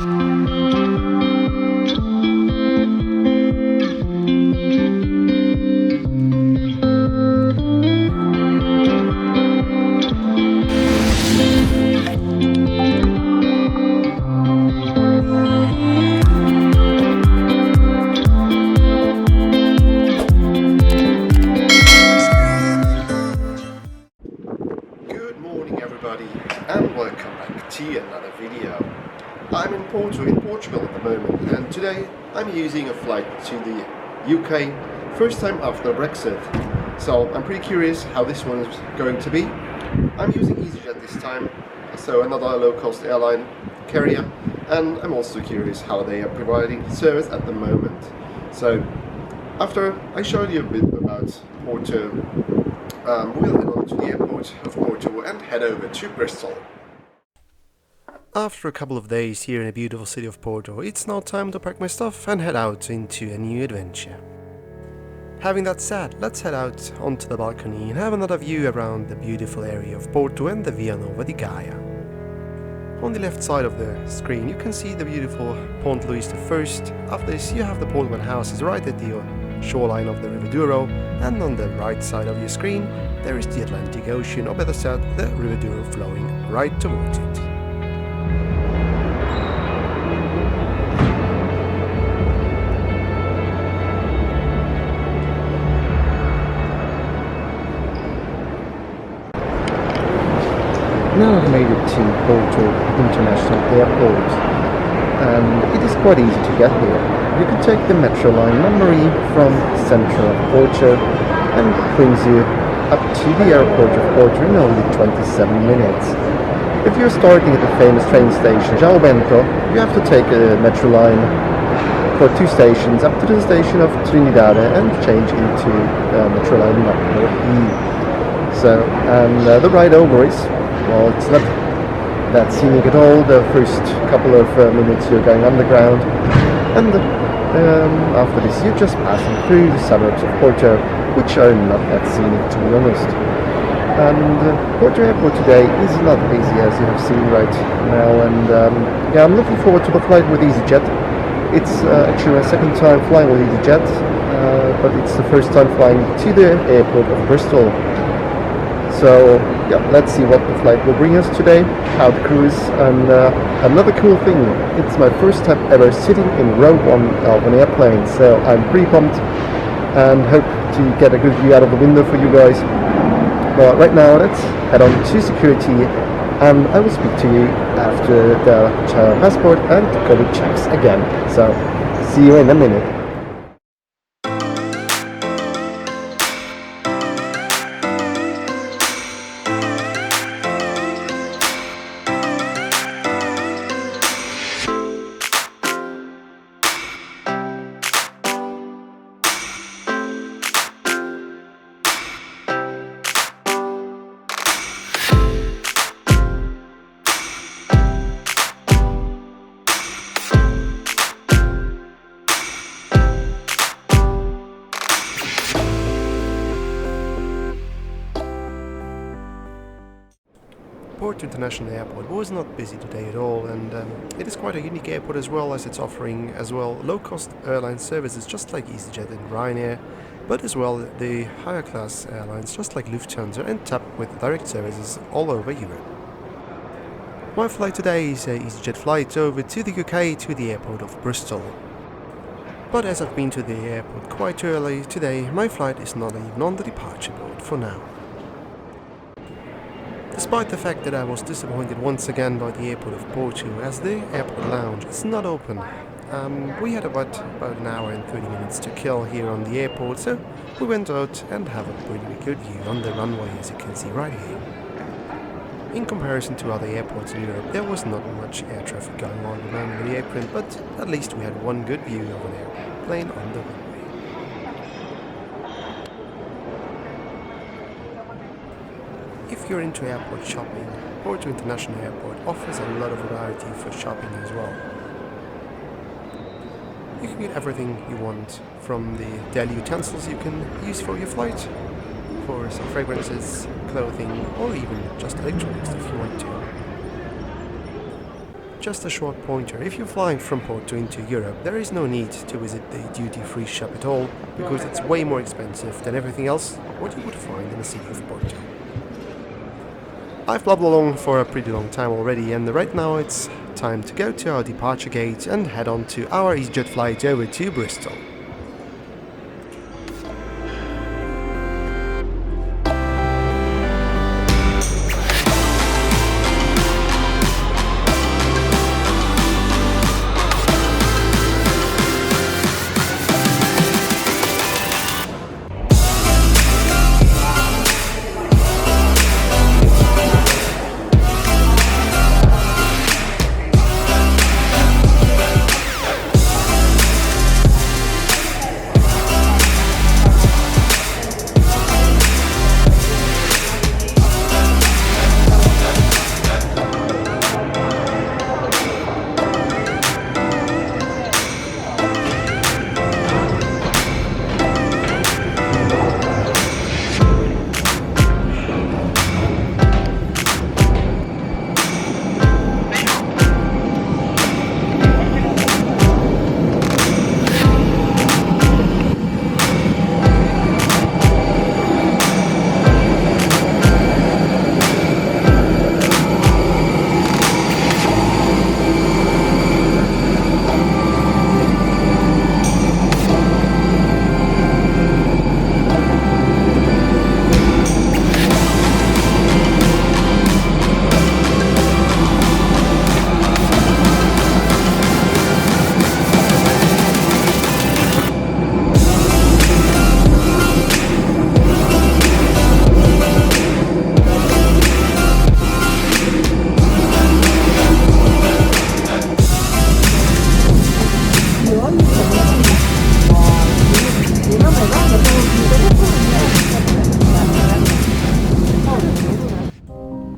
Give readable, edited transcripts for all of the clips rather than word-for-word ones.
And welcome back to another video. I'm in Porto in Portugal at the moment, and today I'm using a flight to the UK, first time after Brexit. So I'm pretty curious how this one is going to be. I'm using EasyJet this time, so another low-cost airline carrier, and I'm also curious how they are providing service at the moment. So after I showed you a bit about Porto, we'll head on to the airport of Porto and head over to Bristol. After a couple of days here in the beautiful city of Porto, it's now time to pack my stuff and head out into a new adventure. Having that said, let's head out onto the balcony and have another view around the beautiful area of Porto and the Via Nova di Gaia. On the left side of the screen you can see the beautiful Pont Louis I. After this you have the Portman houses right at the shoreline of the River Douro, and on the right side of your screen there is the Atlantic Ocean, or better said the River Douro flowing right towards it. Now I've made it to Porto International Airport, and it is quite easy to get here. You can take the metro line number E from the centre of Porto, and it brings you up to the airport of Porto in only 27 minutes. If you're starting at the famous train station João Bento, you have to take a metro line for 2 stations up to the station of Trinidad and change into metro line number E. So, and the ride over is, well, it's not that scenic at all. The first couple of minutes you're going underground, and after this you're just passing through the suburbs of Porto, which are not that scenic, to be honest. And Porto Airport today is not busy, as you have seen right now, and yeah, I'm looking forward to the flight with EasyJet. It's actually my second time flying with EasyJet, but it's the first time flying to the airport of Bristol. So yeah, let's see what the flight will bring us today, how the cruise, and another cool thing, it's my first time ever sitting in row 1 of an airplane, so I'm pretty pumped and hope to get a good view out of the window for you guys. But right now let's head on to security, and I will speak to you after the passport and COVID checks again. So see you in a minute. Porto International Airport was not busy today at all, and it is quite a unique airport as well, as it's offering as well low-cost airline services just like EasyJet and Ryanair, but as well the higher class airlines just like Lufthansa, and TAP with direct services all over Europe. My flight today is an EasyJet flight over to the UK to the airport of Bristol. But as I've been to the airport quite early today, my flight is not even on the departure board for now. Despite the fact that I was disappointed once again by the airport of Porto, as the airport lounge is not open. We had about an hour and 30 minutes to kill here on the airport, so we went out and have a pretty good view on the runway, as you can see right here. In comparison to other airports in Europe, there was not much air traffic going on at the moment in the apron, but at least we had one good view of an airplane on the runway. If you're into airport shopping, Porto International Airport offers a lot of variety for shopping as well. You can get everything you want, from the daily utensils you can use for your flight, for some fragrances, clothing, or even just electronics if you want to. just a short pointer. If you're flying from Porto into Europe, there is no need to visit the duty-free shop at all, because it's way more expensive than everything else what you would find in the city of Porto. I've blah along for a pretty long time already, and right now it's time to go to our departure gate and head on to our EasyJet flight over to Bristol.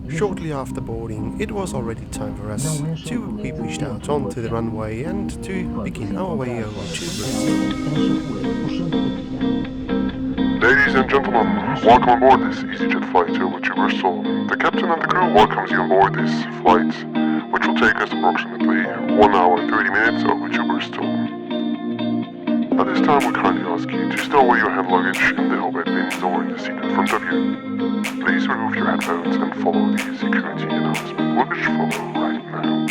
Shortly after boarding, it was already time for us to be pushed out onto the runway and to begin our way over to Bristol. Ladies and gentlemen, welcome on board this EasyJet flight over to Bristol. The captain and the crew welcomes you on board this flight, which will take us approximately 1 hour and 30 minutes over to Bristol. At this time, we kindly ask you to stow away your hand luggage in the overhead bins or in the seat in front of you. Please remove your headphones and follow the security announcement, which follow right now.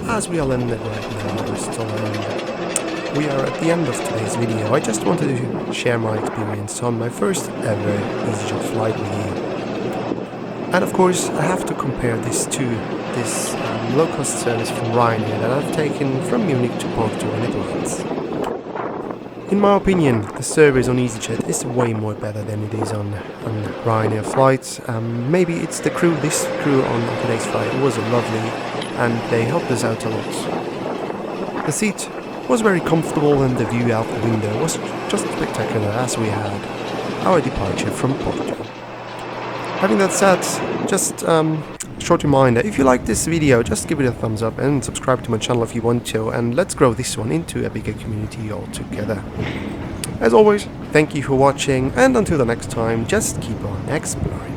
As we are landed right now in Bristol and we are at the end of today's video, I just wanted to share my experience on my first ever EasyJet flight with you. And of course I have to compare this to this low-cost service from Ryanair that I've taken from Munich to Porto in Netherlands. In my opinion, the service on EasyJet is way more better than it is on Ryanair flights. Maybe it's the crew. This crew on today's flight was lovely and they helped us out a lot. The seat was very comfortable and the view out the window was just spectacular as we had our departure from Porto. Having that said, just short reminder, if you like this video, just give it a thumbs up and subscribe to my channel if you want to, and let's grow this one into a bigger community altogether. As always, thank you for watching, and until the next time, just keep on exploring.